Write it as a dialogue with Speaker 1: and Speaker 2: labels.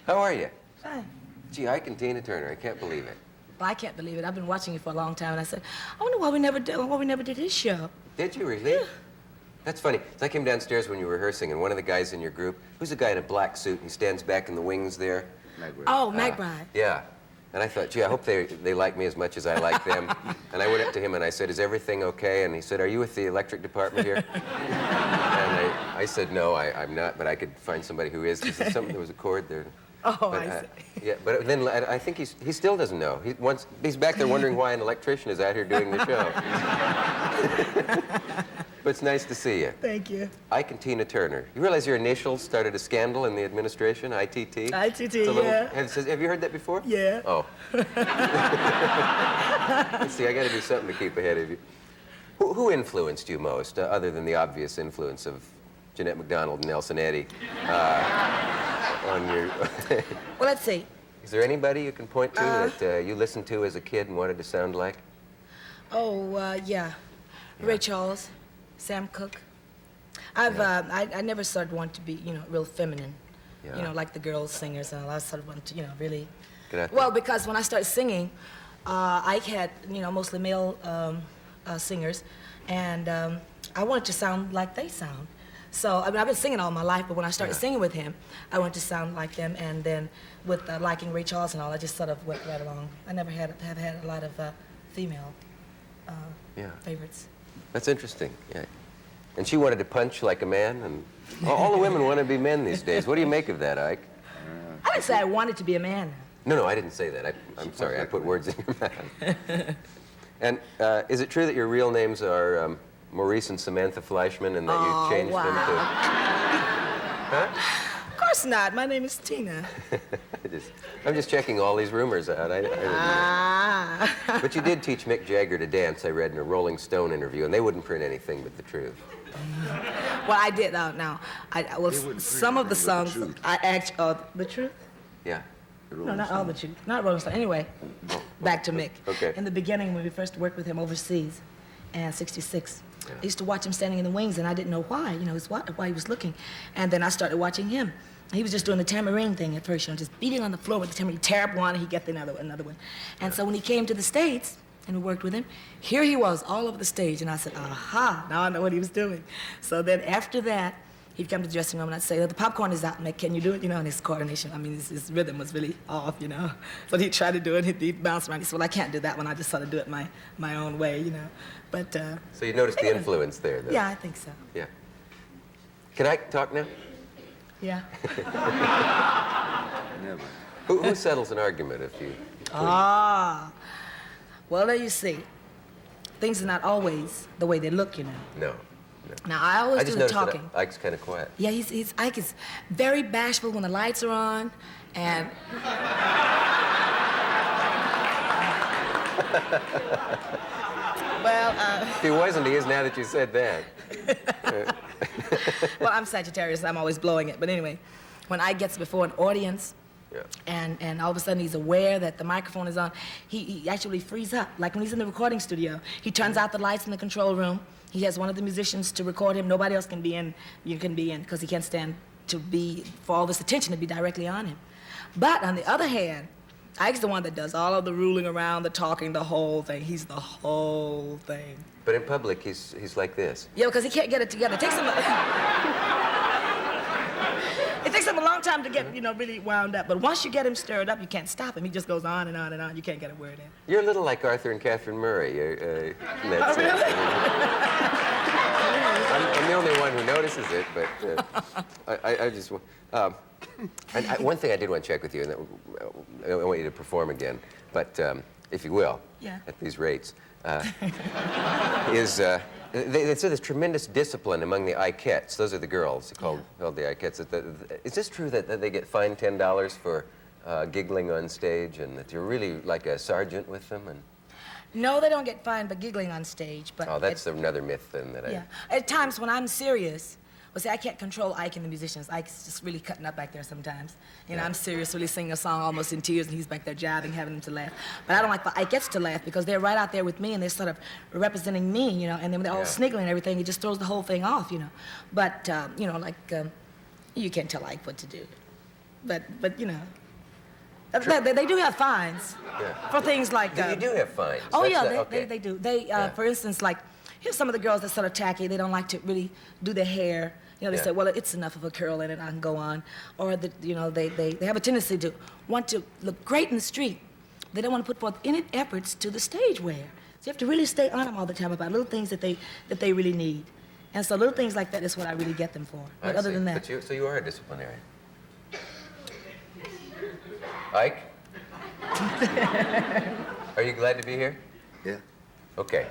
Speaker 1: How are you?
Speaker 2: Fine.
Speaker 1: Gee, Ike and Tina Turner, I can't believe it.
Speaker 2: Well, I can't believe it. I've been watching you for a long time, and I said, I wonder why we never did his show.
Speaker 1: Did you really?
Speaker 2: Yeah.
Speaker 1: That's funny. So I came downstairs when you were rehearsing, and one of the guys in your group, who's a guy in a black suit, he stands back in the wings there.
Speaker 2: Oh, McBride.
Speaker 1: Yeah. And I thought, gee, I hope they like me as much as I like them. And I went up to him and I said, is everything okay? And he said, are you with the electric department here? And I said, no, I'm not, but I could find somebody who is. There was a cord there.
Speaker 2: Oh,
Speaker 1: but,
Speaker 2: I see.
Speaker 1: Yeah, but then I think he still doesn't know. He's back there wondering why an electrician is out here doing the show. But it's nice to see you.
Speaker 2: Thank you.
Speaker 1: Ike and Tina Turner. You realize your initials started a scandal in the administration, ITT?
Speaker 2: ITT, yeah.
Speaker 1: Have you heard that before?
Speaker 2: Yeah.
Speaker 1: Oh. See, I got to do something to keep ahead of you. Who influenced you most, other than the obvious influence of Jeanette MacDonald and Nelson Eddy on your...
Speaker 2: Well, let's see.
Speaker 1: Is there anybody you can point to that you listened to as a kid and wanted to sound like?
Speaker 2: Oh, yeah. Ray Charles, Sam Cooke. I never sort of wanted to be, real feminine.
Speaker 1: Yeah.
Speaker 2: Like the girls singers and all. I sort of wanted to, really...
Speaker 1: Good
Speaker 2: Well, because when I started singing, Ike had, mostly male singers, and I wanted to sound like they sound. So, I mean, I've been singing all my life, but when I started singing with him, I wanted to sound like them, and then with liking Ray Charles and all, I just sort of went right along. I never have had a lot of female favorites.
Speaker 1: That's interesting, yeah. And she wanted to punch like a man, and all the women want to be men these days. What do you make of that, Ike?
Speaker 2: I didn't say I wanted to be a man.
Speaker 1: No, I didn't say that. I'm sorry, I put words in your mouth. And is it true that your real names are Maurice and Samantha Fleischman, and that you changed them to... Huh?
Speaker 2: Of course not. My name is Tina.
Speaker 1: I'm just checking all these rumors out. I didn't know. But you did teach Mick Jagger to dance, I read in a Rolling Stone interview, and they wouldn't print anything but the truth.
Speaker 2: Well, I did. Some of the songs I actually... the truth?
Speaker 1: Yeah.
Speaker 2: No, not all the truth. Not Rolling Stone. Anyway, back to Mick.
Speaker 1: Okay.
Speaker 2: In the beginning, when we first worked with him overseas, in '66, I used to watch him standing in the wings, and I didn't know why. Why he was looking. And then I started watching him. He was just doing the tambourine thing at first, just beating on the floor with the tambourine. He'd tear up one, and he'd get another one. And so when he came to the States, and we worked with him, here he was all over the stage, and I said, aha, now I know what he was doing. So then after that, he'd come to the dressing room, and I'd say, the popcorn is out, Mick, can you do it? And his coordination, I mean, his rhythm was really off, So he'd try to do it, he'd bounce around. He said, well, I can't do that one. I just sort of do it my own way, But,
Speaker 1: so you noticed the influence there, though?
Speaker 2: Yeah, I think so.
Speaker 1: Yeah. Can I talk now?
Speaker 2: Yeah.
Speaker 1: Who settles an argument if you...
Speaker 2: Well, there you see. Things are not always the way they look,
Speaker 1: No.
Speaker 2: Now, I always do the talking.
Speaker 1: That Ike's kind of quiet.
Speaker 2: Yeah, Ike is very bashful when the lights are on, and...
Speaker 1: If he wasn't, he is now that you said that.
Speaker 2: Well, I'm Sagittarius, I'm always blowing it. But anyway, when Ike gets before an audience, and all of a sudden he's aware that the microphone is on, he actually frees up. Like when he's in the recording studio, he turns out the lights in the control room. He has one of the musicians to record him. Nobody else can be in. You can be in because he can't stand for all this attention to be directly on him. But on the other hand, Ike's the one that does all of the ruling around, the talking, the whole thing. He's the whole thing.
Speaker 1: But in public, he's like this.
Speaker 2: Yeah, because he can't get it together. It takes him a long time to get, really wound up. But once you get him stirred up, you can't stop him. He just goes on and on and on. You can't get a word in.
Speaker 1: You're a little like Arthur and Catherine Murray. In that
Speaker 2: really?
Speaker 1: I'm the only one who notices it, but I just... one thing I did want to check with you, and I want you to perform again, but if you will, at these rates, is they say there's tremendous discipline among the Ikettes. Those are the girls called the Ikettes. Is this true that they get fined $10 for giggling on stage, and that you're really like a sergeant with them? And
Speaker 2: no, they don't get fined for giggling on stage. But
Speaker 1: that's another myth then that
Speaker 2: At times when I'm serious, well, see, I can't control Ike and the musicians. Ike's just really cutting up back there sometimes. I'm serious, really singing a song almost in tears, and he's back there jabbing, having them to laugh. But I don't like the Ikettes to laugh because they're right out there with me, and they're sort of representing me, and then they're all sniggling and everything. It just throws the whole thing off, But, you can't tell Ike what to do. But you know, they do have fines for things like.
Speaker 1: You do have fines.
Speaker 2: Oh
Speaker 1: That's
Speaker 2: yeah,
Speaker 1: okay.
Speaker 2: they do. For instance, like here's some of the girls that sort of tacky. They don't like to really do their hair. You know, they say, well, it's enough of a curl in it, I can go on. Or, you know, they have a tendency to want to look great in the street. They don't want to put forth any efforts to the stage wear. So you have to really stay on them all the time about little things that they really need. And so little things like that is what I really get them for. But other than that.
Speaker 1: So you are a disciplinarian. Ike? Are you glad to be here?
Speaker 3: Yeah.
Speaker 1: Okay.